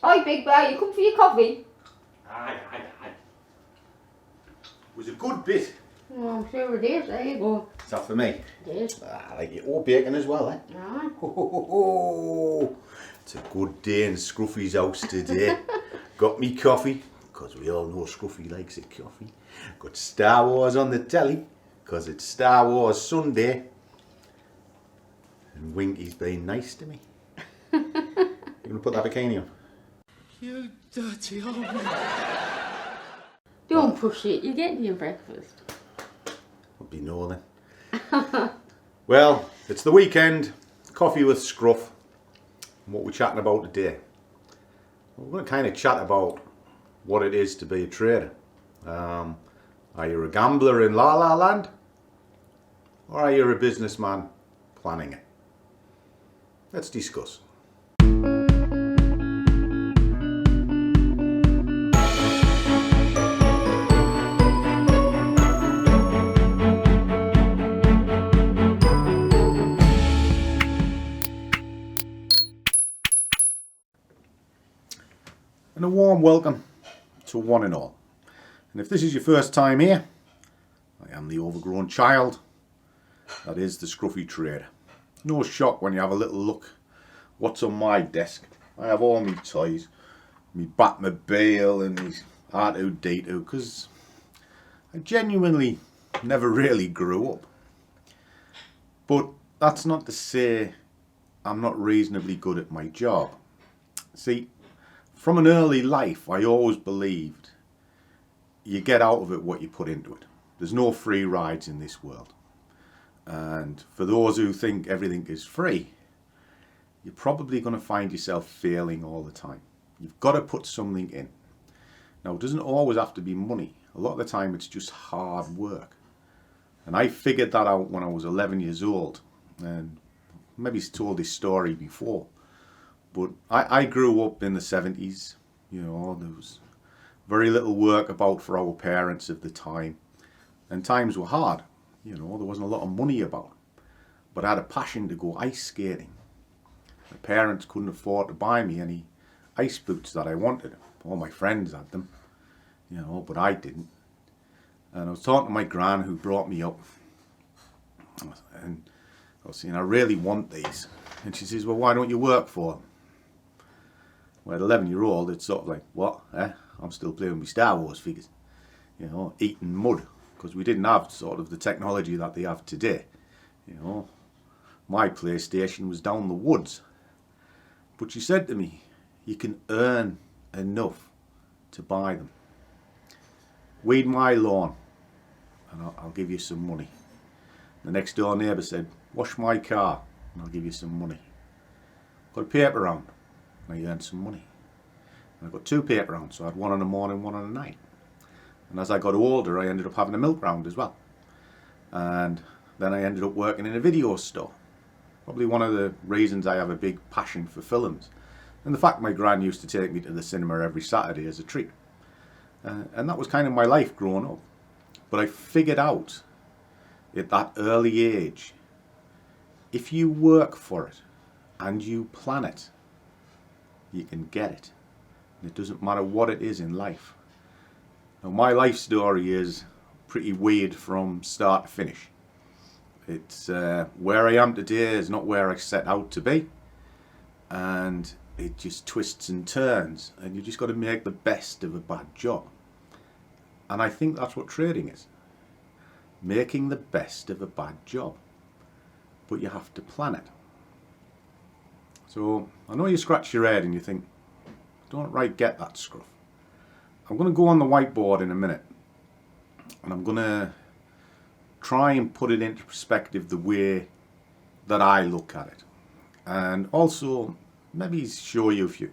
Oi, big boy, you come for your coffee? Aye. It was a good bit. Oh, I'm sure it is. There you go. Is that for me? It is. I like it. Oh, bacon as well, eh? Aye. Oh, it's a good day in Scruffy's house today. Got me coffee, because we all know Scruffy likes a coffee. Got Star Wars on the telly, because it's Star Wars Sunday. And Winky's been nice to me. You gonna put that bikini on? You dirty old man. Don't push it. You're getting your breakfast. I'll be no then. Well, it's the weekend. Coffee with Scruff. And what we're chatting about today. We're going to kind of chat about what it is to be a trader. Are you a gambler in La La Land? Or are you a businessman planning it? Let's discuss. And a warm welcome to one and all. And if this is your first time here, I am the overgrown child that is the Scruffy Trader. No shock when you have a little look what's on my desk. I have all my toys, me Batmobile and me R2-D2, because I genuinely never really grew up. But that's not to say I'm not reasonably good at my job. See, from an early life, I always believed you get out of it what you put into it. There's no free rides in this world. And for those who think everything is free, you're probably going to find yourself failing all the time. You've got to put something in. Now, it doesn't always have to be money. A lot of the time, it's just hard work. And I figured that out when I was 11 years old. And maybe told this story before. But I grew up in the 70s, you know, there was very little work about for our parents of the time. And times were hard, you know, there wasn't a lot of money about. But I had a passion to go ice skating. My parents couldn't afford to buy me any ice boots that I wanted. All my friends had them, you know, but I didn't. And I was talking to my gran who brought me up. And I was saying, I really want these. And she says, well, why don't you work for them? Well, at 11-year-old, it's sort of like, what? I'm still playing with Star Wars figures. You know, eating mud. Because we didn't have sort of the technology that they have today. You know, my PlayStation was down the woods. But she said to me, you can earn enough to buy them. Weed my lawn and I'll give you some money. The next door neighbour said, wash my car and I'll give you some money. Got a paper round. And I earned some money. And I got 2 paper rounds, so I had one in the morning, one in the night. And as I got older, I ended up having a milk round as well. And then I ended up working in a video store. Probably one of the reasons I have a big passion for films. And the fact my gran used to take me to the cinema every Saturday as a treat. And that was kind of my life growing up. But I figured out at that early age, if you work for it and you plan it, you can get it. And it doesn't matter what it is in life. Now, my life story is pretty weird from start to finish. It's where I am today is not where I set out to be. And it just twists and turns. And you just got to make the best of a bad job. And I think that's what trading is. Making the best of a bad job. But you have to plan it. So, I know you scratch your head and you think, don't right get that, Scruff. I'm going to go on the whiteboard in a minute. And I'm going to try and put it into perspective the way that I look at it. And also, maybe show you a few.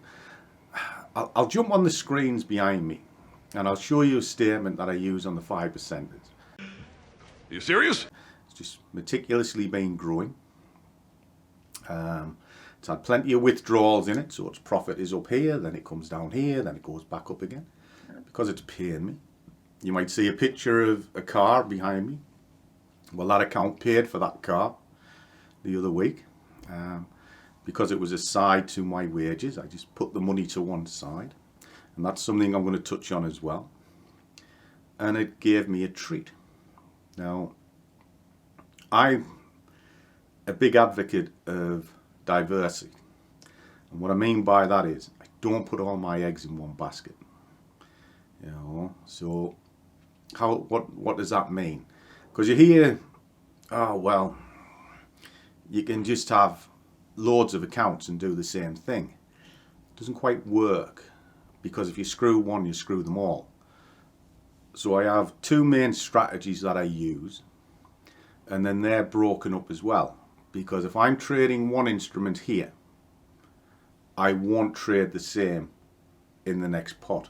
I'll jump on the screens behind me. And I'll show you a statement that I use on the 5%. Are you serious? It's just meticulously been growing. It's had plenty of withdrawals in it, so its profit is up here, then it comes down here, then it goes back up again. Because it's paying me. You might see a picture of a car behind me. Well, that account paid for that car the other week. because it was a side to my wages. I just put the money to one side, and that's something I'm going to touch on as well. And it gave me a treat. Now, I'm a big advocate of diversity, and what I mean by that is I don't put all my eggs in one basket. You know, so what does that mean? Because you hear, oh well, you can just have loads of accounts and do the same thing. It doesn't quite work, because if you screw one, you screw them all. So I have two main strategies that I use, and then they're broken up as well, because if I'm trading one instrument here, I won't trade the same in the next pot.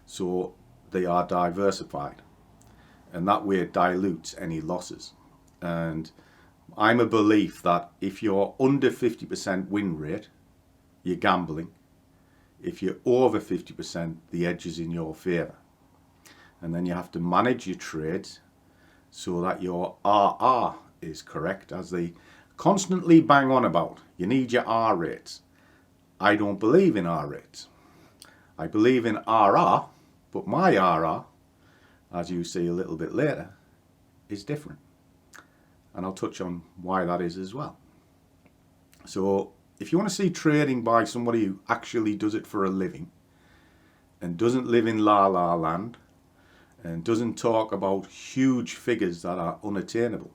So they are diversified, and that way it dilutes any losses. And I'm a belief that if you're under 50% win rate, you're gambling. If you're over 50%, the edge is in your favour. And then you have to manage your trades so that your RR is correct, as they constantly bang on about. You need your R rates. I don't believe in R rates. I believe in RR, but my RR, as you see a little bit later, is different. And I'll touch on why that is as well. So if you want to see trading by somebody who actually does it for a living and doesn't live in la la land and doesn't talk about huge figures that are unattainable,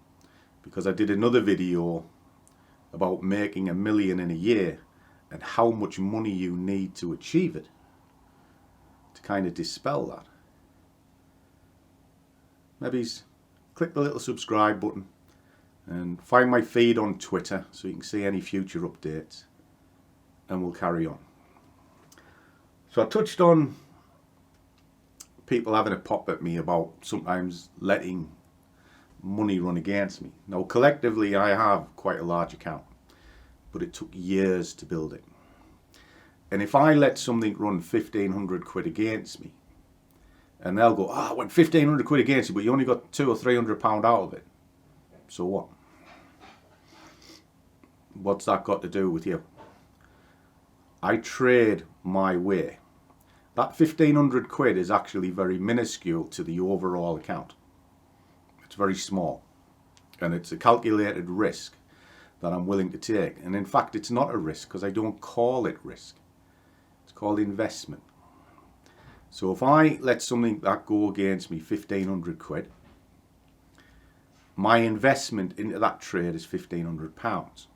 because I did another video about making $1 million in a year and how much money you need to achieve it, to kind of dispel that. Maybe click the little subscribe button and find my feed on Twitter so you can see any future updates, and we'll carry on. So I touched on people having a pop at me about sometimes letting money run against me. Now collectively I have quite a large account, but it took years to build it. And if I let something run 1,500 quid against me, and they'll go, I went 1,500 quid against you, but you only got £200 or £300 out of it. So what? What's that got to do with you? I trade my way. That 1,500 quid is actually very minuscule to the overall account. It's very small, and it's a calculated risk that I'm willing to take. And in fact, it's not a risk, because I don't call it risk. It's called investment. So if I let something that go against me 1,500 quid, my investment into that trade is £1,500.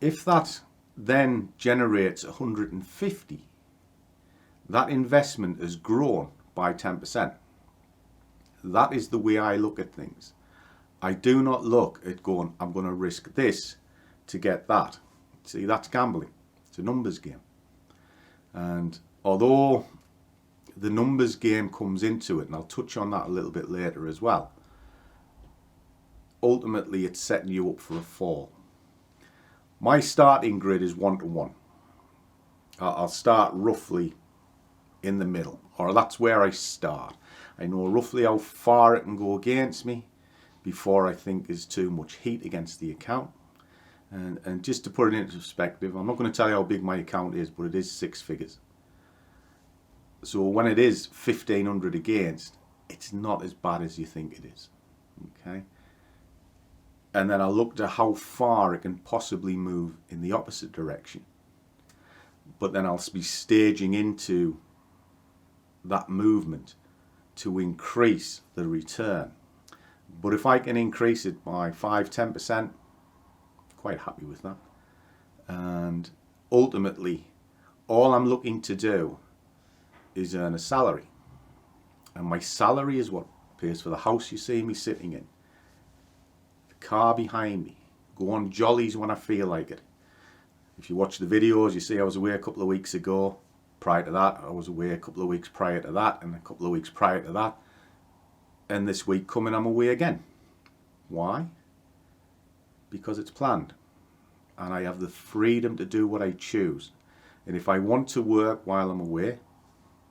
If that then generates 150, that investment has grown by 10%. That is the way I look at things. I do not look at going, I'm going to risk this to get that. See, that's gambling. It's a numbers game. And although the numbers game comes into it, and I'll touch on that a little bit later as well, ultimately it's setting you up for a fall. My starting grid is 1-to-1. I'll start roughly in the middle, or that's where I start. I know roughly how far it can go against me before I think there's too much heat against the account. And just to put it into perspective, I'm not going to tell you how big my account is, but it is 6 figures. So when it is 1,500 against, it's not as bad as you think it is. Okay. And then I looked at how far it can possibly move in the opposite direction. But then I'll be staging into that movement to increase the return. But if I can increase it by 5-10%, quite happy with that. And ultimately, all I'm looking to do is earn a salary. And my salary is what pays for the house you see me sitting in, the car behind me, go on jollies when I feel like it. If you watch the videos, you see I was away a couple of weeks ago. Prior to that, I was away a couple of weeks prior to that, and a couple of weeks prior to that. And this week coming, I'm away again. Why? Because it's planned. And I have the freedom to do what I choose. And if I want to work while I'm away,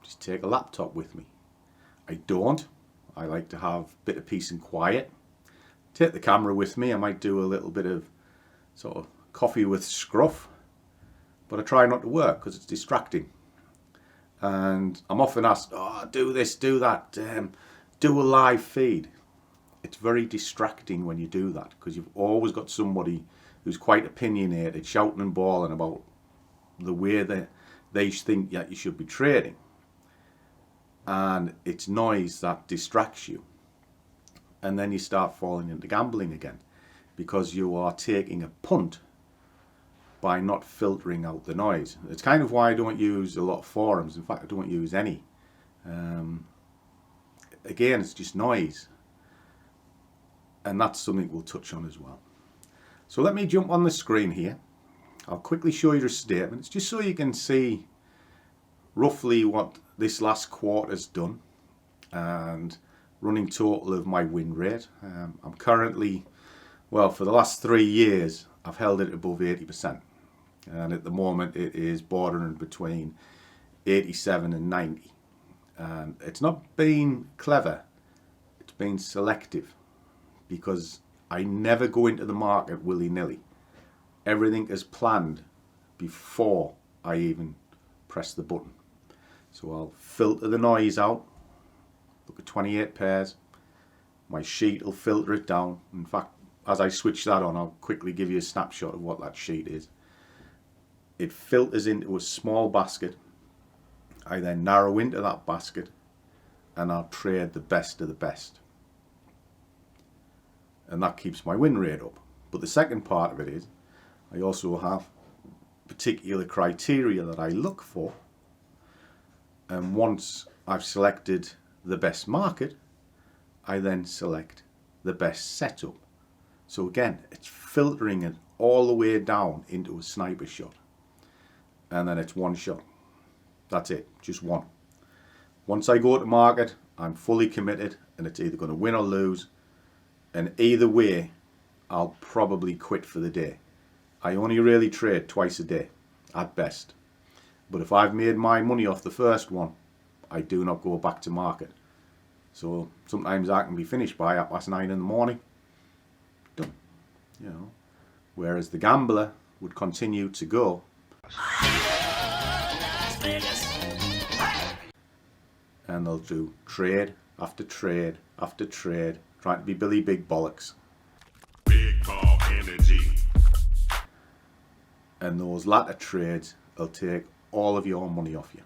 just take a laptop with me. I don't. I like to have a bit of peace and quiet. Take the camera with me. I might do a little bit of sort of Coffee with Scruff, but I try not to work because it's distracting. And I'm often asked, oh, do this, do that, do a live feed. It's very distracting when you do that because you've always got somebody who's quite opinionated, shouting and bawling about the way that they think that you should be trading. And it's noise that distracts you. And then you start falling into gambling again because you are taking a punt by not filtering out the noise. It's kind of why I don't use a lot of forums. In fact, I don't use any. Again, it's just noise. And that's something we'll touch on as well. So let me jump on the screen here. I'll quickly show you the statements just so you can see roughly what this last quarter's done and running total of my win rate. I'm currently, well, for the last 3 years, I've held it above 80%. And at the moment, it is bordering between 87 and 90. And it's not been clever, it's been selective because I never go into the market willy-nilly. Everything is planned before I even press the button. So I'll filter the noise out. Look at 28 pairs. My sheet will filter it down. In fact, as I switch that on, I'll quickly give you a snapshot of what that sheet is. It filters into a small basket. I then narrow into that basket and I'll trade the best of the best. And that keeps my win rate up. But the second part of it is I also have particular criteria that I look for. And once I've selected the best market, I then select the best setup. So again, it's filtering it all the way down into a sniper shot. And then it's one shot. That's it, just one. Once I go to market, I'm fully committed and it's either going to win or lose. And either way, I'll probably quit for the day. I only really trade twice a day, at best. But if I've made my money off the first one, I do not go back to market. So sometimes I can be finished by 9:30 in the morning. Done. You know. Whereas the gambler would continue to go. And they'll do trade after trade after trade, trying to be Billy Big Bollocks. Big ball energy. And those latter trades will take all of your money off you.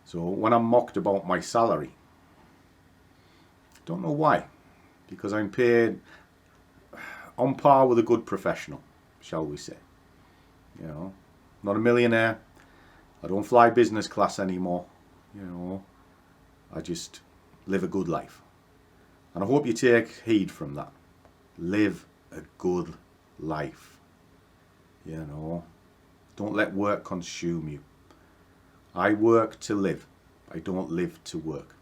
So when I'm mocked about my salary, don't know why, because I'm paid on par with a good professional, shall we say. You know, not a millionaire. I don't fly business class anymore. You know, I just live a good life. And I hope you take heed from that. Live a good life. You know, don't let work consume you. I work to live. I don't live to work.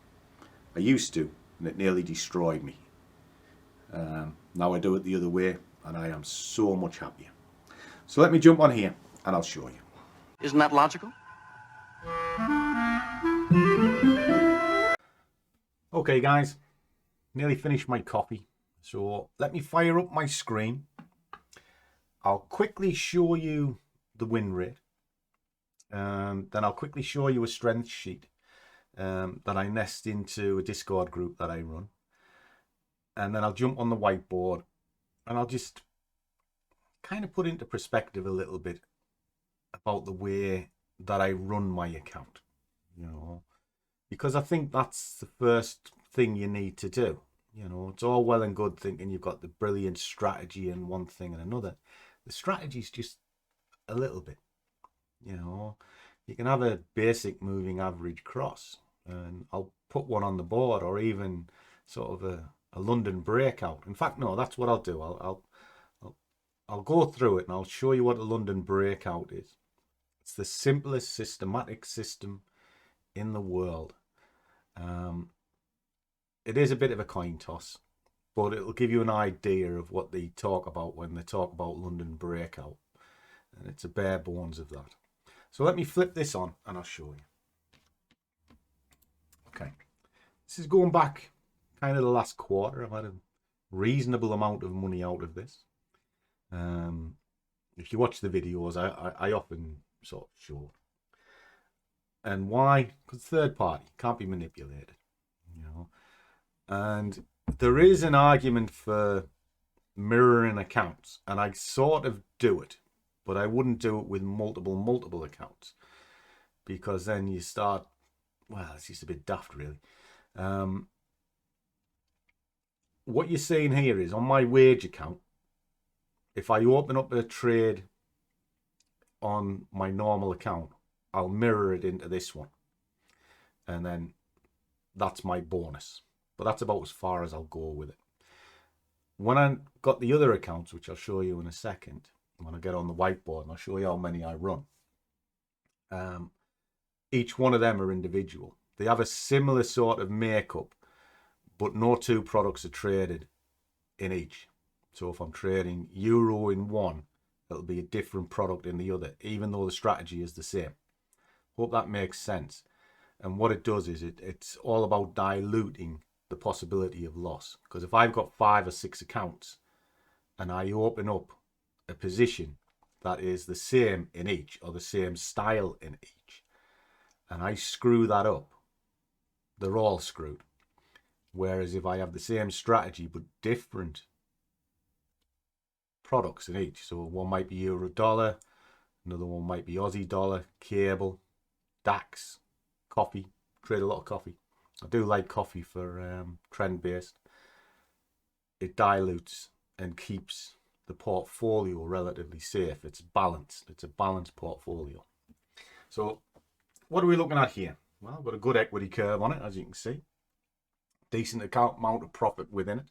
I used to, and it nearly destroyed me. Now I do it the other way, and I am so much happier. So let me jump on here, and I'll show you. Isn't that logical? Okay, guys, nearly finished my coffee. So let me fire up my screen. I'll quickly show you the win rate. Then I'll quickly show you a strength sheet that I nest into a Discord group that I run. And then I'll jump on the whiteboard and I'll just kind of put into perspective a little bit about the way that I run my account, you know, because I think that's the first thing you need to do. You know, it's all well and good thinking you've got the brilliant strategy and one thing and another. The strategy is just a little bit, you know. You can have a basic moving average cross, and I'll put one on the board, or even sort of a London breakout. In fact, no, that's what I'll do. I'll go through it and I'll show you what a London breakout is. It's the simplest systematic system in the world. It is a bit of a coin toss, but it'll give you an idea of what they talk about when they talk about London breakout. And it's a bare bones of that. So let me flip this on and I'll show you. Okay. This is going back kind of the last quarter. I've had a reasonable amount of money out of this. if you watch the videos, I often sort of show. And why? Because third party can't be manipulated, you know. And there is an argument for mirroring accounts, and I sort of do it, but I wouldn't do it with multiple accounts, because then you start, well, it's just a bit daft, really. What you're seeing here is on my wage account, if I open up a trade on my normal account, I'll mirror it into this one, and then that's my bonus. But that's about as far as I'll go with it. When I got the other accounts, which I'll show you in a second, when I get on the whiteboard and I'll show you how many I run, each one of them are individual. They have a similar sort of makeup, but no two products are traded in each. So if I'm trading euro in one, it'll be a different product in the other, even though the strategy is the same. Hope that makes sense. And what it does is it's all about diluting the possibility of loss. Because if I've got 5 or 6 accounts and I open up a position that is the same in each, or the same style in each, and I screw that up, they're all screwed. Whereas if I have the same strategy but different products in each, so one might be euro dollar, another one might be Aussie dollar, cable, DAX, coffee, trade a lot of coffee. I do like coffee for trend based. It dilutes and keeps the portfolio relatively safe. It's balanced. It's a balanced portfolio. So what are we looking at here? Well, I've got a good equity curve on it, as you can see. Decent amount of profit within it.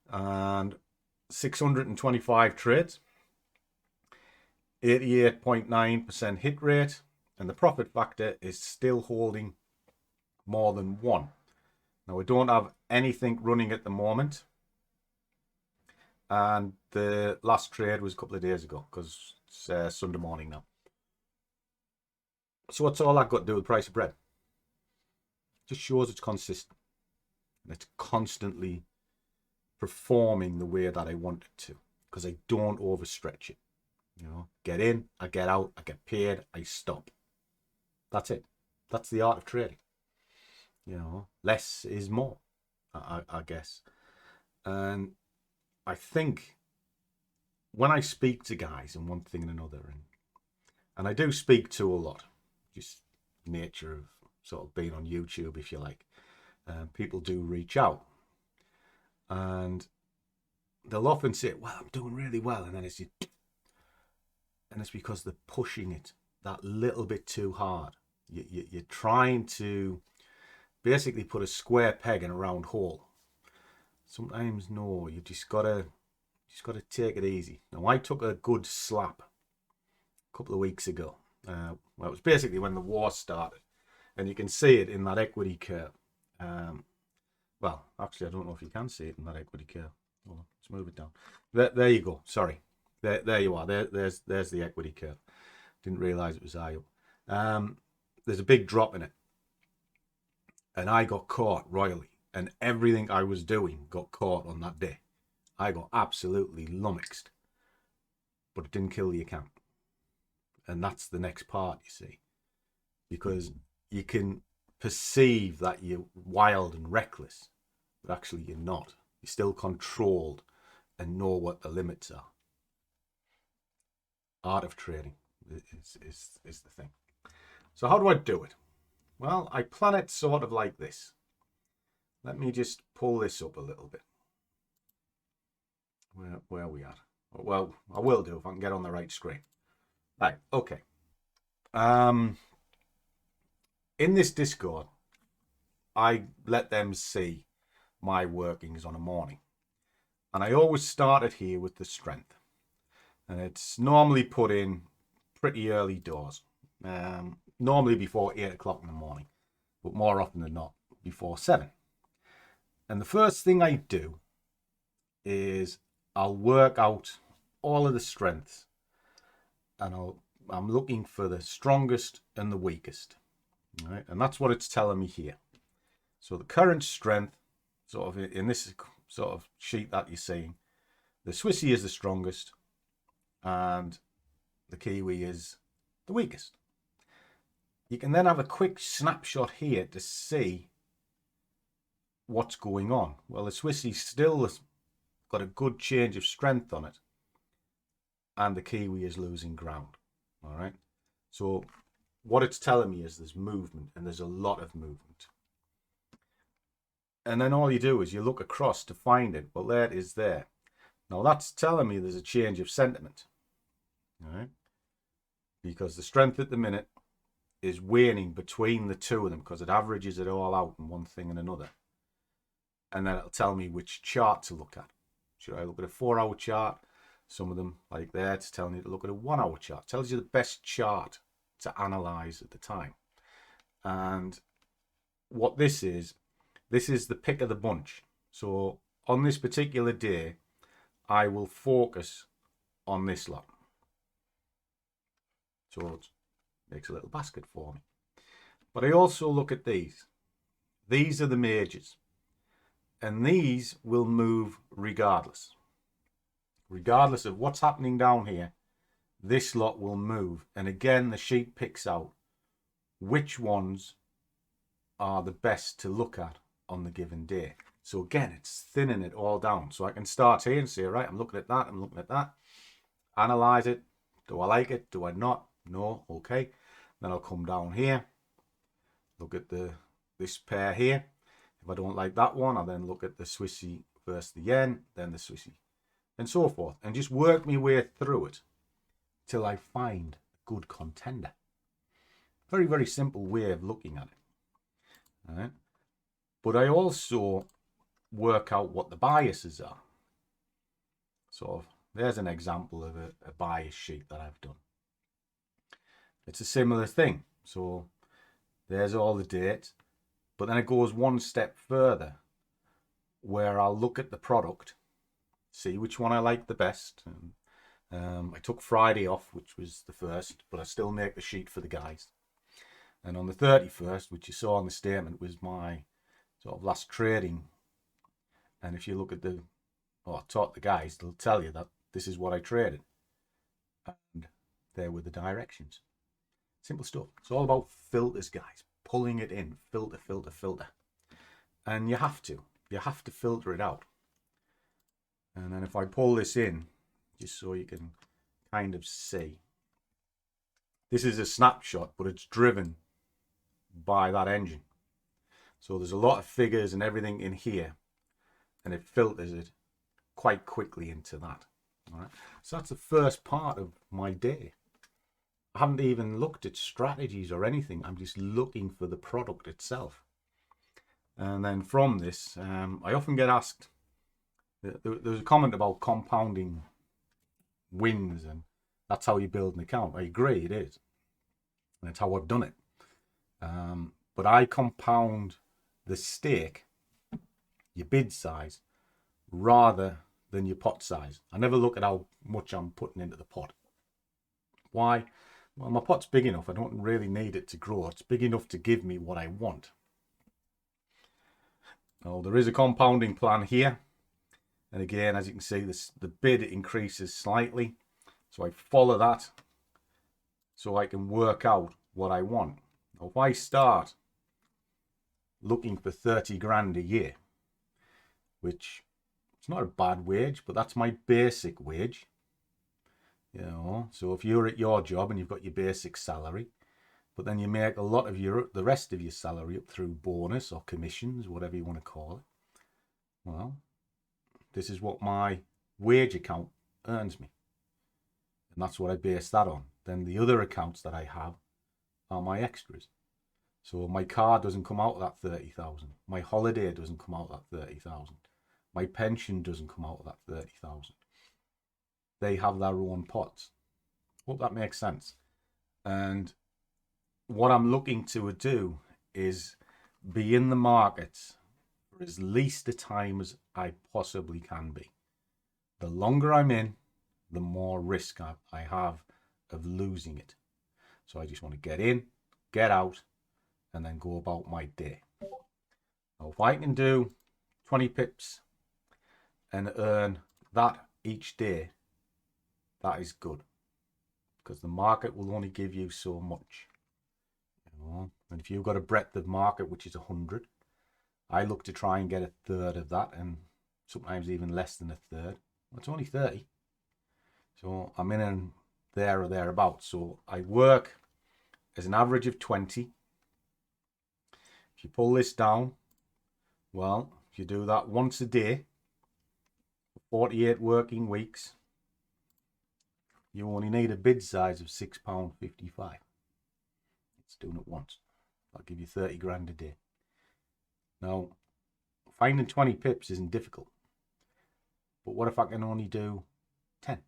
And 625 trades. 88.9% hit rate. And the profit factor is still holding more than 1. Now, we don't have anything running at the moment. And the last trade was a couple of days ago, because it's Sunday morning now. So what's all that got to do with the price of bread? Just shows it's consistent. And it's constantly performing the way that I want it to, because I don't overstretch it. You know, get in, I get out, I get paid, I stop. That's it. That's the art of trading. You know, less is more, I guess. And I think when I speak to guys and one thing and another, and I do speak to a lot, just nature of sort of being on YouTube, if you like, people do reach out, and they'll often say, well, I'm doing really well, and then it's because they're pushing it that little bit too hard. You're trying to basically put a square peg in a round hole. Sometimes no, you just gotta take it easy. Now, I took a good slap a couple of weeks ago. Well, it was basically when the war started, and you can see it in that equity curve. Well, actually, I don't know if you can see it in that equity curve. Hold on, let's move it down. There you go. Sorry, there you are. There's the equity curve. Didn't realise it was high up. There's a big drop in it, and I got caught royally, and everything I was doing got caught on that day. I got absolutely lummoxed, but it didn't kill the account. And that's the next part, you see, because you can perceive that you're wild and reckless, but actually you're not. You're still controlled and know what the limits are. Art of trading is the thing. So how do I do it? Well, I plan it sort of like this. Let me just pull this up a little bit. Where are we at? Well, I will do if I can get on the right screen. Right, okay. In this Discord, I let them see my workings on a morning. And I always start it here with the strength. And it's normally put in pretty early doors. Normally before 8 o'clock in the morning. But more often than not, before 7. And the first thing I do is I'll work out all of the strengths. And I'm looking for the strongest and the weakest. All right? And that's what it's telling me here. So the current strength, sort of in this sort of sheet that you're seeing, the Swissy is the strongest. and the Kiwi is the weakest. You can then have a quick snapshot here to see what's going on. Well, the Swissy still has got a good change of strength on it, and the Kiwi is losing ground. All right, so what it's telling me is there's movement, and there's a lot of movement. And then all you do is you look across to find it. Well, there it is there. Now that's telling me there's a change of sentiment. All right, because the strength at the minute is waning between the two of them, because it averages it all out in one thing and another. And then it'll tell me which chart to look at. Should I look at a 4-hour chart? Some of them, like there, it's telling you to look at a 1-hour chart. It tells you the best chart to analyze at the time. And what this is the pick of the bunch. So on this particular day, I will focus on this lot. So it makes a little basket for me. But I also look at these. These are the majors. And these will move regardless. Regardless of what's happening down here, this lot will move. And again, the sheet picks out which ones are the best to look at on the given day. So again, it's thinning it all down. So I can start here and say, right, I'm looking at that, I'm looking at that. Analyze it. Do I like it? Do I not? No. Okay. Then I'll come down here. Look at this pair here. If I don't like that one, I'll then look at the Swissy versus the yen, then the Swissy, and so forth. And just work my way through it till I find a good contender. Very, very simple way of looking at it. All right. But I also work out what the biases are. So there's an example of a bias sheet that I've done. It's a similar thing. So there's all the dates. But then it goes one step further, where I'll look at the product, see which one I like the best. I took Friday off, which was the first, but I still make the sheet for the guys. And on the 31st, which you saw on the statement, was my sort of last trading. And if you look at I taught the guys, they'll tell you that this is what I traded. And there were the directions. Simple stuff. It's all about filters, guys. Pulling it in, filter, filter, filter. And you have to filter it out. And then if I pull this in, just so you can kind of see, this is a snapshot, but it's driven by that engine. So there's a lot of figures and everything in here, and it filters it quite quickly into that. All right. So that's the first part of my day. I haven't even looked at strategies or anything. I'm just looking for the product itself. And then from this, I often get asked, there's a comment about compounding wins, and that's how you build an account. I agree, it is. And it's how I've done it. But I compound the stake, your bid size, rather than your pot size. I never look at how much I'm putting into the pot. Why? Well, my pot's big enough. I don't really need it to grow. It's big enough to give me what I want. Now, there is a compounding plan here. And again, as you can see, the bid increases slightly. So I follow that so I can work out what I want. Now, if I start looking for 30 grand a year, which it's not a bad wage, but that's my basic wage. You know, so if you're at your job and you've got your basic salary, but then you make a lot of the rest of your salary up through bonus or commissions, whatever you want to call it. Well, this is what my wage account earns me. And that's what I base that on. Then the other accounts that I have are my extras. So my car doesn't come out of that 30,000. My holiday doesn't come out of that 30,000. My pension doesn't come out of that 30,000. They have their own pots. Hope that makes sense. And what I'm looking to do is be in the markets for as least a time as I possibly can be. The longer I'm in, the more risk I have of losing it. So I just want to get in, get out, and then go about my day. Now, if I can do 20 pips and earn that each day, that is good, because the market will only give you so much. You know? And if you've got a breadth of market which is 100, I look to try and get a third of that, and sometimes even less than a third. It's only 30, so I'm in and there or thereabouts. So I work as an average of 20. If you pull this down, well, if you do that once a day, 48 working weeks, you only need a bid size of £6.55. It's doing it once. I'll give you 30 grand a day. Now, finding 20 pips isn't difficult. But what if I can only do 10?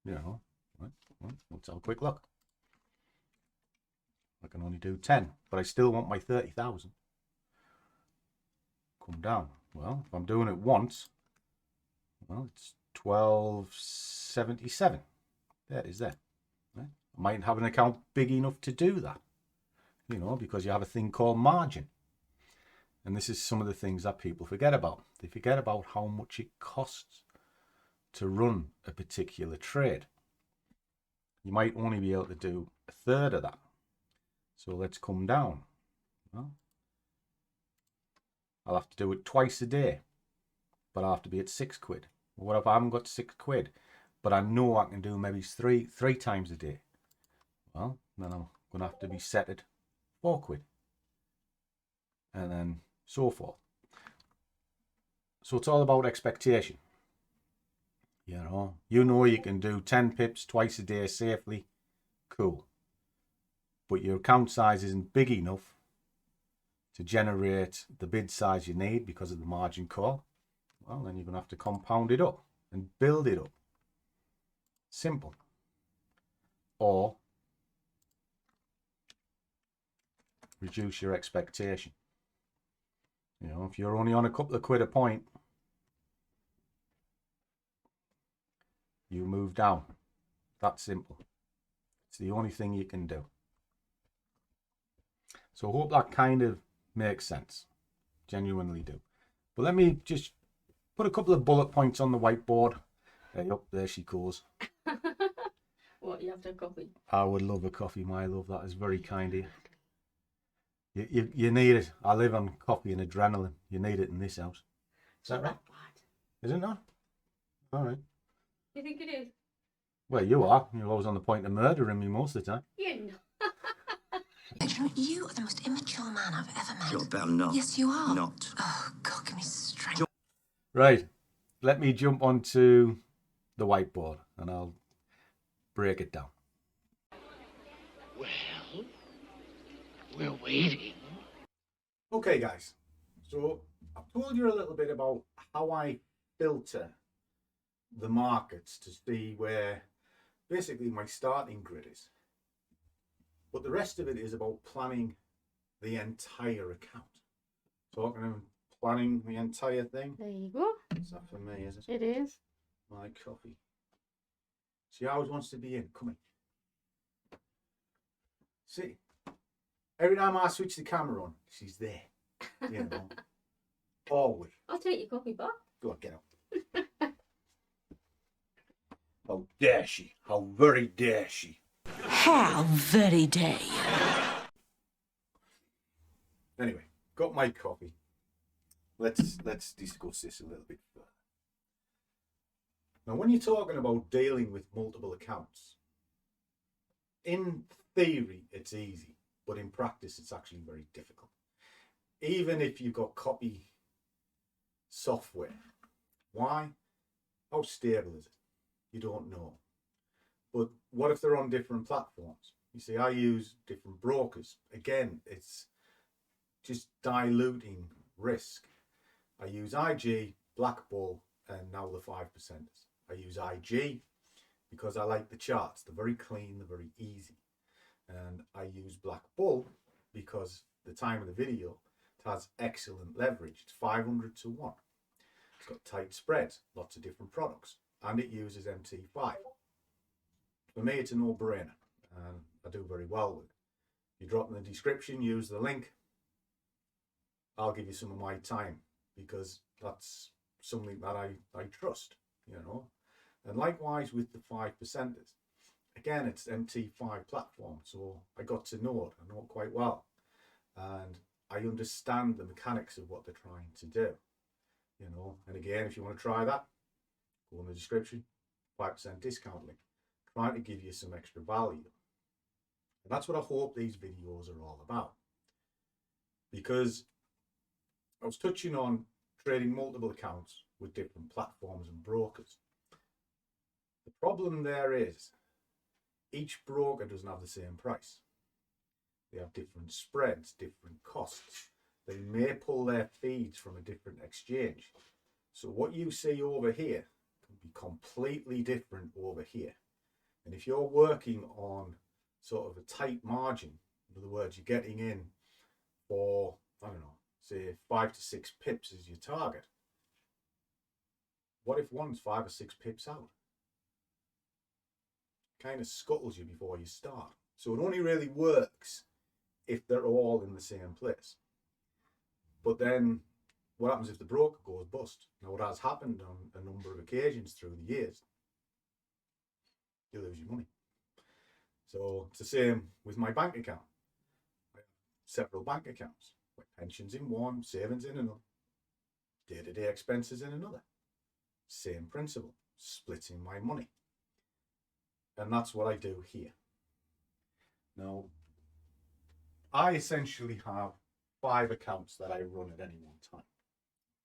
You know, let's have a quick look. I can only do 10, but I still want my 30,000. Come down. Well, if I'm doing it once, well, it's 1277. There it is there. Right? I might have an account big enough to do that, you know, because you have a thing called margin. And this is some of the things that people forget about. They forget about how much it costs to run a particular trade. You might only be able to do a third of that. So let's come down. Well, I'll have to do it twice a day, but I'll have to be at £6. What if I haven't got £6, but I know I can do maybe three times a day? Well, then I'm going to have to be set at £4, and then so forth. So it's all about expectation. You know you can do 10 pips twice a day safely. Cool. But your account size isn't big enough to generate the bid size you need because of the margin call. Well, then you're going to have to compound it up and build it up. Simple. Or reduce your expectation. You know, if you're only on a couple of quid a point, you move down. That's simple. It's the only thing you can do. So I hope that kind of makes sense. Genuinely do. But let me just put a couple of bullet points on the whiteboard. Hey, up there she goes. What, you have to have coffee? I would love a coffee, my love. That is very kind of you. You need it. I live on coffee and adrenaline. You need it in this house. Is that right? Is it not? All right. You think it is? Well, you are. You're always on the point of murdering me most of the time. You're not. You are the most immature man I've ever met. Sure, but I'm not. Yes, you are. Not. Oh, God, give me strength. Right. Let me jump onto the whiteboard and I'll break it down. Well, we're waiting. Okay, guys. So I've told you a little bit about how I filter the markets to see where basically my starting grid is. But the rest of it is about planning the entire account. Talking and planning the entire thing. There you go. Is that for me, is it? It is. My coffee. She always wants to be in. Come in. See, every time I switch the camera on, she's there. You know, forward. I'll take your coffee back. Go on, get up. How dare she? How very dare she? How very dare you? Anyway, got my coffee. Let's discuss this a little bit further. Now, when you're talking about dealing with multiple accounts, in theory it's easy, but in practice it's actually very difficult. Even if you've got copy software. Why? How stable is it? You don't know. But what if they're on different platforms? You see, I use different brokers. Again, it's just diluting risk. I use IG, Black Bull, and now the 5%ers. I use IG because I like the charts. They're very clean, they're very easy. And I use Black Bull because the time of the video, it has excellent leverage. It's 500 to 1. It's got tight spreads, lots of different products, and it uses MT5. For me, it's a no-brainer, and I do very well with it. You drop in the description, use the link. I'll give you some of my time because that's something that I trust, you know. And likewise with the 5%ers. Again, it's MT5 platform, so I got to know it. I know it quite well. And I understand the mechanics of what they're trying to do. You know, and again, if you want to try that, go in the description, 5% discount link. Trying to give you some extra value. And that's what I hope these videos are all about. Because I was touching on trading multiple accounts with different platforms and brokers. The problem there is each broker doesn't have the same price. They have different spreads, different costs. They may pull their feeds from a different exchange. So what you see over here can be completely different over here. And if you're working on sort of a tight margin, in other words, you're getting in for, I don't know, say 5 to 6 pips is your target. What if one's 5 or 6 pips out? Kind of scuttles you before you start. So it only really works if they're all in the same place. But then what happens if the broker goes bust? Now, what has happened on a number of occasions through the years, you lose your money. So it's the same with my bank account. I have several bank accounts, like pensions in one, savings in another, day-to-day expenses in another. Same principle, splitting my money. And that's what I do here. Now, I essentially have 5 accounts that I run at any one time.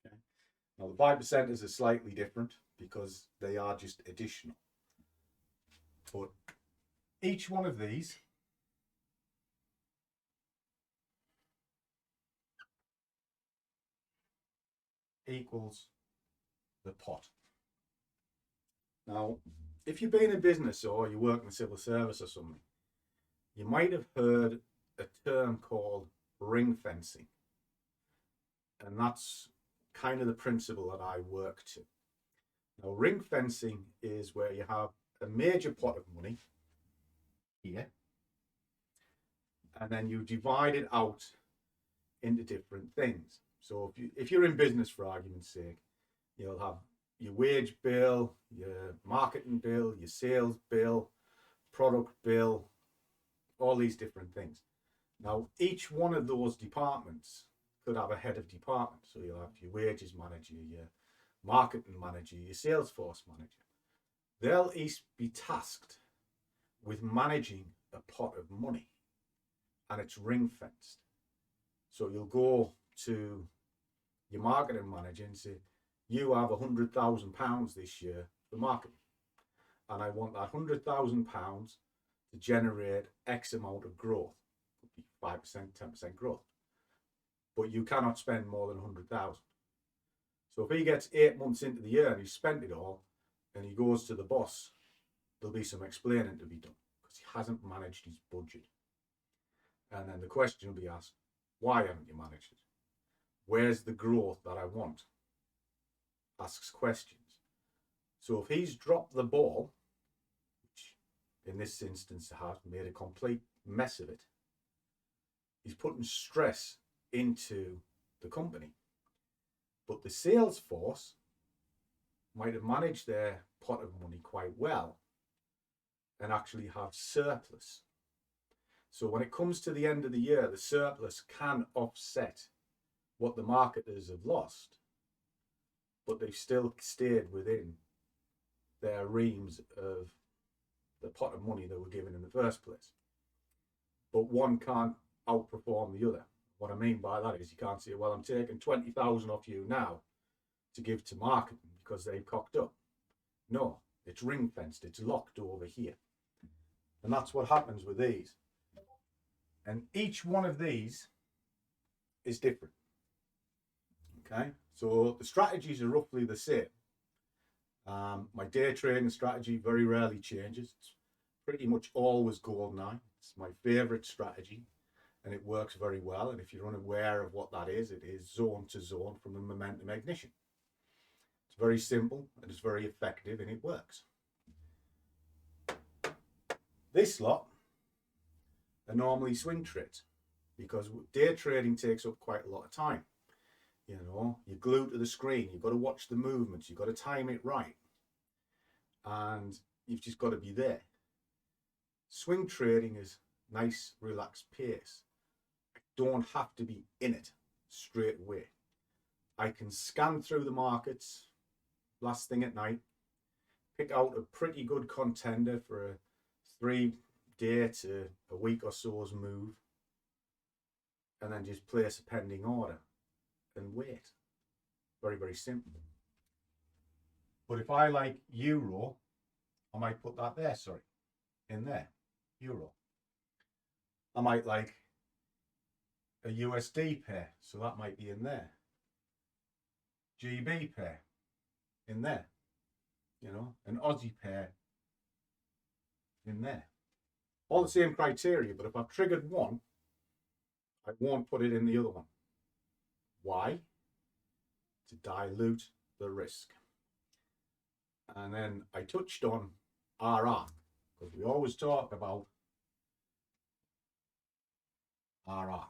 Okay. Now, the 5%ers are slightly different because they are just additional. But each one of these equals the pot. Now, if you've been in business or you work in the civil service or something, you might have heard a term called ring fencing. And that's kind of the principle that I work to. Now, ring fencing is where you have a major pot of money here, and then you divide it out into different things. So if you're in business, for argument's sake, you'll have your wage bill, your marketing bill, your sales bill, product bill, all these different things. Now, each one of those departments could have a head of department. So you'll have your wages manager, your marketing manager, your Salesforce manager. They'll each be tasked with managing a pot of money, and it's ring fenced. So you'll go to your marketing manager and say, you have £100,000 this year for marketing, and I want that £100,000 to generate X amount of growth. It could be 5%, 10% growth. But you cannot spend more than 100,000. So if he gets 8 months into the year and he's spent it all, and he goes to the boss, there'll be some explaining to be done because he hasn't managed his budget. And then the question will be asked, why haven't you managed it? Where's the growth that I want? Asks questions. So if he's dropped the ball, which in this instance has made a complete mess of it, he's putting stress into the company. But the sales force might have managed their pot of money quite well and actually have surplus. So when it comes to the end of the year, the surplus can offset what the marketers have lost, but they've still stayed within their reams of the pot of money they were given in the first place. But one can't outperform the other. What I mean by that is you can't say, well, I'm taking 20,000 off you now to give to marketing because they've cocked up. No, it's ring fenced, it's locked over here. And that's what happens with these. And each one of these is different. Okay, so the strategies are roughly the same. My day trading strategy very rarely changes. It's pretty much always golden. It's my favorite strategy and it works very well. And if you're unaware of what that is, it is zone to zone from a momentum ignition. It's very simple and it's very effective and it works. This lot are normally swing trades because day trading takes up quite a lot of time. You know, you're glued to the screen, you've got to watch the movements, you've got to time it right. and you've just got to be there. Swing trading is nice, relaxed pace. I don't have to be in it straight away. I can scan through the markets last thing at night, pick out a pretty good contender for a 3-day to a week or so's move, and then just place a pending order and wait. Very, very simple. But if I like euro, I might put that there, in there, euro. I might like a USD pair, so that might be in there. GB pair, in there. An Aussie pair, in there. All the same criteria, but if I've triggered one, I won't put it in the other one. Why? To dilute the risk. And then I touched on RR, because we always talk about RR.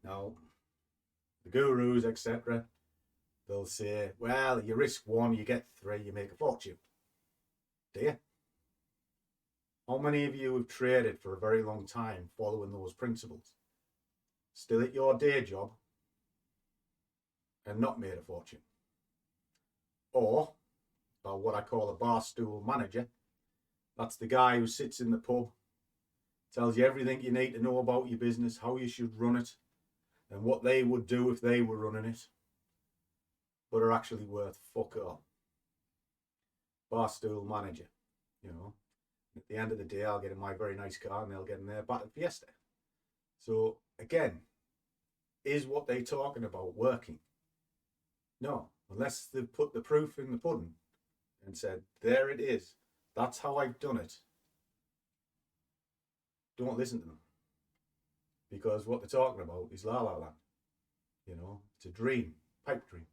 Now, the gurus, etc., they'll say, well, you risk 1, you get 3, you make a fortune. Do you? How many of you have traded for a very long time following those principles? Still at your day job and not made a fortune? Or what I call a bar stool manager. That's the guy who sits in the pub, tells you everything you need to know about your business, how you should run it, and what they would do if they were running it, but are actually worth fuck all. Bar stool manager, At the end of the day, I'll get in my very nice car and they'll get in their battered Fiesta. So again, is what they're talking about working? No, unless they've put the proof in the pudding and said, there it is. That's how I've done it. Don't listen to them. Because what they're talking about is la la land. It's a dream, pipe dream.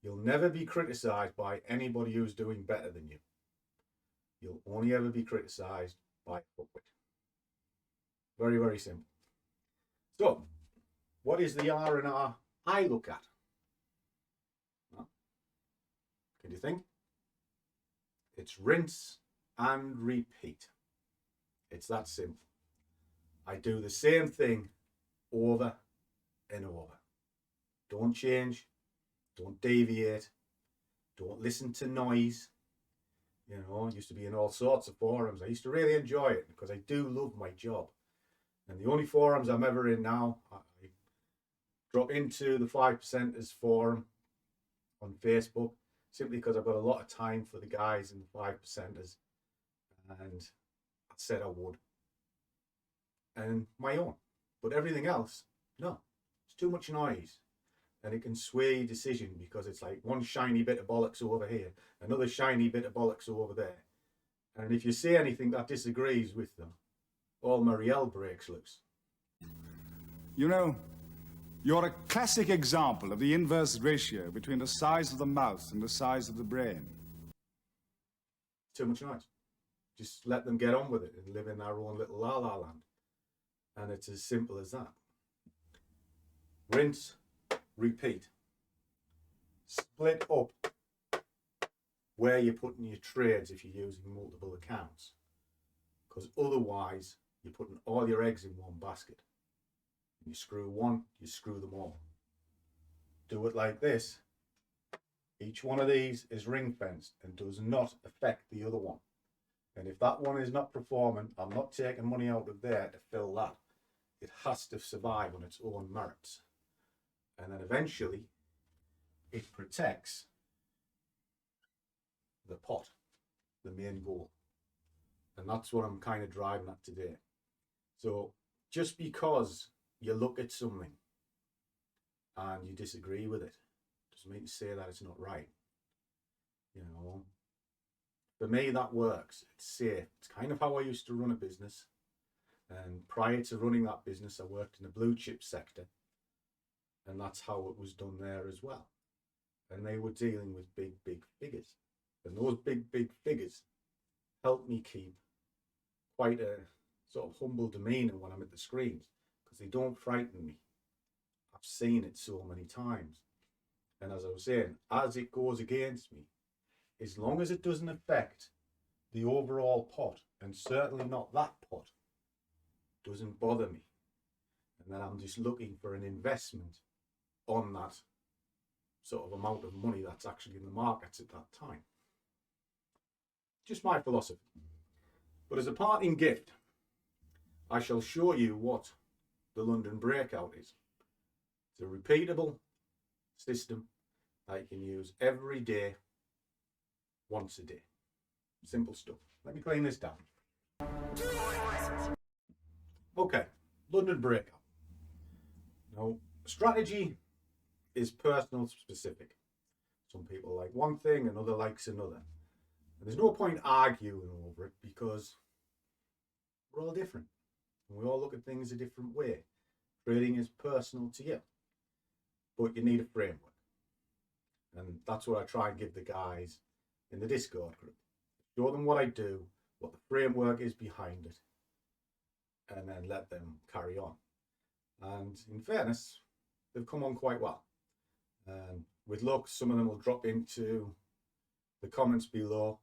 You'll never be criticised by anybody who's doing better than you. You'll only ever be criticised by fuckwit. Very, very simple. So, what is the R&R I look at? Well, can you think? It's rinse and repeat. It's that simple. I do the same thing over and over. Don't change. Don't deviate. Don't listen to noise. I used to be in all sorts of forums. I used to really enjoy it because I do love my job. And the only forums I'm ever in now, I drop into the 5%ers forum on Facebook simply because I've got a lot of time for the guys in the 5%ers. And I said I would. And my own. But everything else, no. It's too much noise. And it can sway your decision because it's like one shiny bit of bollocks over here, another shiny bit of bollocks over there. And if you say anything that disagrees with them, all Marielle breaks loose. You're a classic example of the inverse ratio between the size of the mouth and the size of the brain. Too much noise. Just let them get on with it and live in their own little la-la land. And it's as simple as that. Rinse, repeat. Split up where you're putting your trades if you're using multiple accounts. Because otherwise, you're putting all your eggs in one basket. You screw one, you screw them all. Do it like this. Each one of these is ring fenced and does not affect the other one. And if that one is not performing, I'm not taking money out of there to fill that. It has to survive on its own merits. And then eventually, it protects the pot, the main goal. And that's what I'm kind of driving at today. So just because you look at something and you disagree with it, doesn't mean to say that it's not right. For me, that works. It's safe. It's kind of how I used to run a business. And prior to running that business, I worked in the blue chip sector. And that's how it was done there as well. And they were dealing with big, big figures. And those big, big figures helped me keep quite a sort of humble demeanour when I'm at the screens. Because they don't frighten me. I've seen it so many times. And as I was saying, as it goes against me, as long as it doesn't affect the overall pot, and certainly not that pot, doesn't bother me. And then I'm just looking for an investment on that sort of amount of money that's actually in the markets at that time. Just my philosophy. But as a parting gift, I shall show you what the London breakout is. It's a repeatable system that you can use every day, once a day. Simple stuff. Let me clean this down. Okay, London breakout. Now, strategy is personal specific. Some people like one thing, another likes another. And there's no point arguing over it because we're all different. And we all look at things a different way. Trading is personal to you. But you need a framework. And that's what I try and give the guys in the Discord group. Show them what I do, what the framework is behind it, and then let them carry on. And in fairness, they've come on quite well. And with luck, some of them will drop into the comments below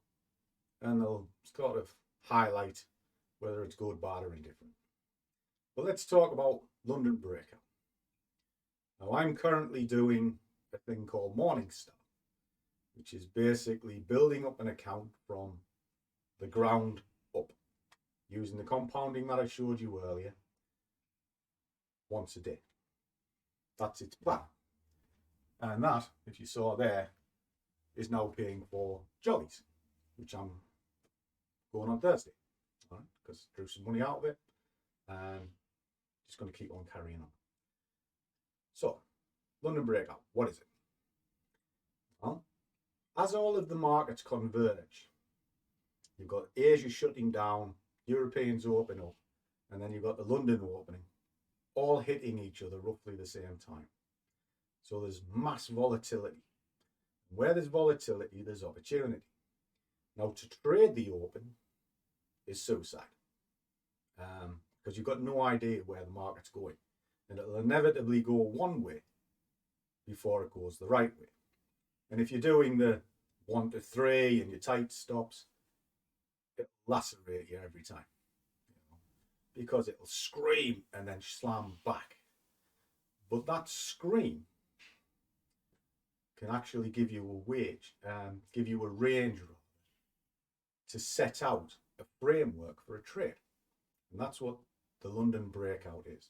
and they'll sort of highlight whether it's good, bad, or indifferent. But let's talk about London breakout. Now, I'm currently doing a thing called Morningstar, which is basically building up an account from the ground up using the compounding that I showed you earlier once a day. That's its plan. And that, if you saw there, is now paying for jollies, which I'm going on Thursday, all right, because I drew some money out of it and just going to keep on carrying on. So, London breakout, what is it? Well, as all of the markets converge, you've got Asia shutting down, Europeans open up, and then you've got the London opening, all hitting each other roughly the same time. So there's mass volatility. Where there's volatility, there's opportunity. Now, to trade the open is suicide, because you've got no idea where the market's going, and it'll inevitably go one way before it goes the right way. And if you're doing the 1 to 3 and your tight stops, it'll lacerate you every time, because it'll scream and then slam back. But that scream can actually give you a wage, give you a range to set out a framework for a trade. And that's what the London breakout is.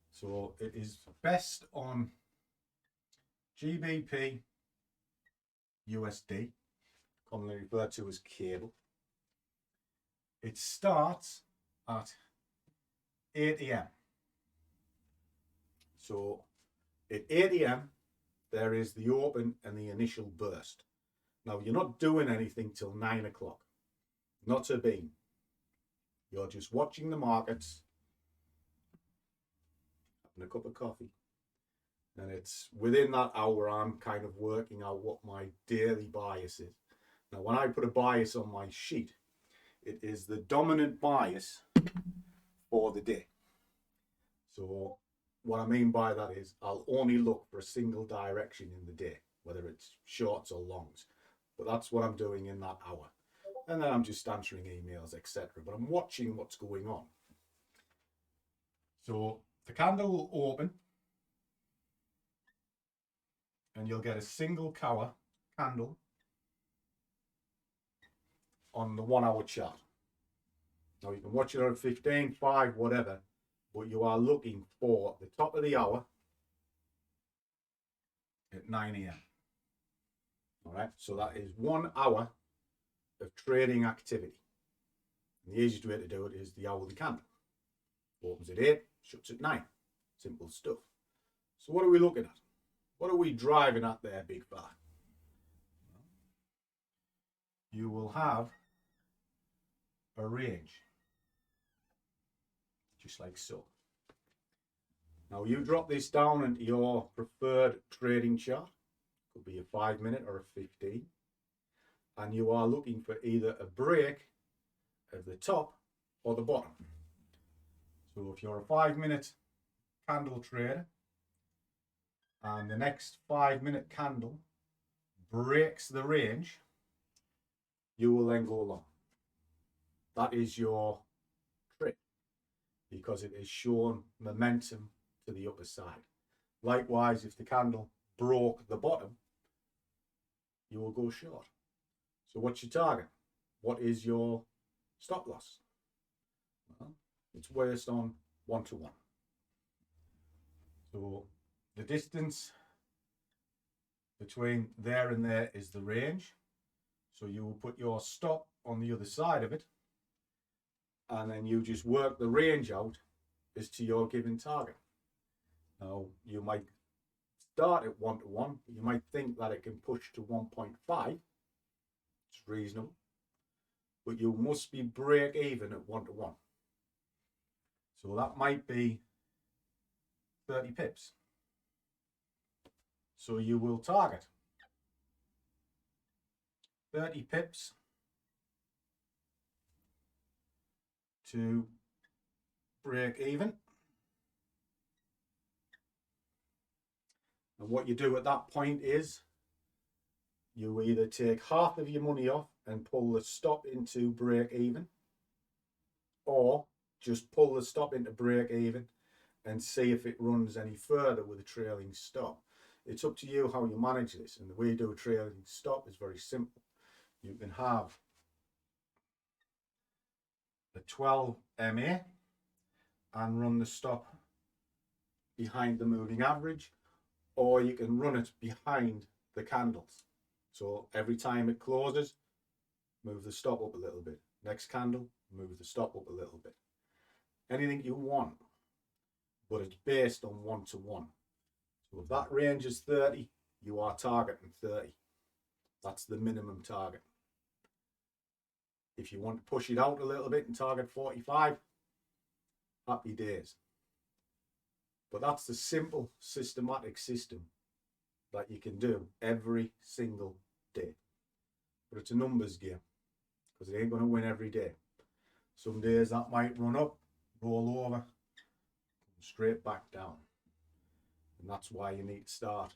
So it is best on GBP, USD, commonly referred to as cable. It starts at 8 AM. So at 8 AM, there is the open and the initial burst. Now, you're not doing anything till 9 o'clock. Not a bean. You're just watching the markets, having a cup of coffee. And it's within that hour, I'm kind of working out what my daily bias is. Now, when I put a bias on my sheet, it is the dominant bias for the day. So what I mean by that is I'll only look for a single direction in the day, whether it's shorts or longs. But that's what I'm doing in that hour. And then I'm just answering emails, etc. But I'm watching what's going on. So the candle will open and you'll get a single candle on the 1 hour chart. Now you can watch it on 15, 5, whatever, but you are looking for the top of the hour at 9 AM. All right, so that is 1 hour of trading activity. And the easiest way to do it is the hourly candle. Opens at 8, shuts at 9. Simple stuff. So what are we looking at? What are we driving at there, big fella? You will have a range, just like so. Now you drop this down into your preferred trading chart. Could be a 5 minute or a 15. And you are looking for either a break of the top or the bottom. So if you're a 5 minute candle trader and the next 5-minute candle breaks the range, you will then go long. That is your trick, because it is shown momentum to the upper side. Likewise, if the candle broke the bottom, you will go short. So what's your target? What is your stop loss? Well, it's based on 1-to-1. So the distance between there and there is the range. So you will put your stop on the other side of it, and then you just work the range out as to your given target. Now, you might start at 1-to-1, but you might think that it can push to 1.5. It's reasonable. But you must be break even at 1-to-1. So that might be 30 pips. So you will target 30 pips to break even. And what you do at that point is you either take half of your money off and pull the stop into break even, or just pull the stop into break even and see if it runs any further with a trailing stop. It's up to you how you manage this, and the way you do a trailing stop is very simple. You can have a 12 MA and run the stop behind the moving average, or you can run it behind the candles. So every time it closes, move the stop up a little bit. Next candle, move the stop up a little bit. Anything you want, but it's based on 1-to-1. So if that range is 30, you are targeting 30. That's the minimum target. If you want to push it out a little bit and target 45, happy days. But that's the simple systematic system that you can do every single day. But it's a numbers game, because it ain't going to win every day. Some days that might run up, roll over, straight back down. And that's why you need to start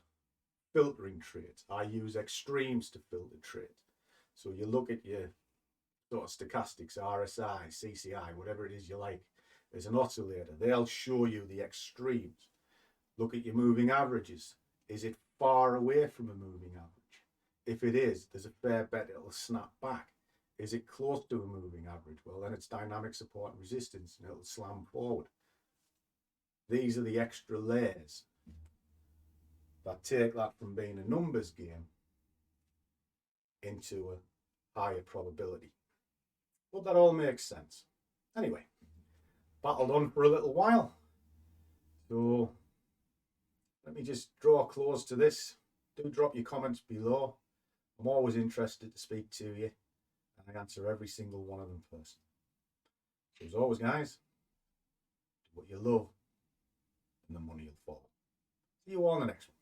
filtering trades. I use extremes to filter trades. So you look at your sort of stochastics, RSI, CCI, whatever it is you like. There's an oscillator. They'll show you the extremes. Look at your moving averages. Is it far away from a moving average? If it is, there's a fair bet it'll snap back. Is it close to a moving average? Well, then it's dynamic support and resistance, and it'll slam forward. These are the extra layers that take that from being a numbers game into a higher probability. Hope that all makes sense. Anyway, battled on for a little while. So let me just draw close to this. Do drop your comments below. I'm always interested to speak to you, and I answer every single one of them first. So as always, guys, do what you love and the money will follow. See you all in the next one.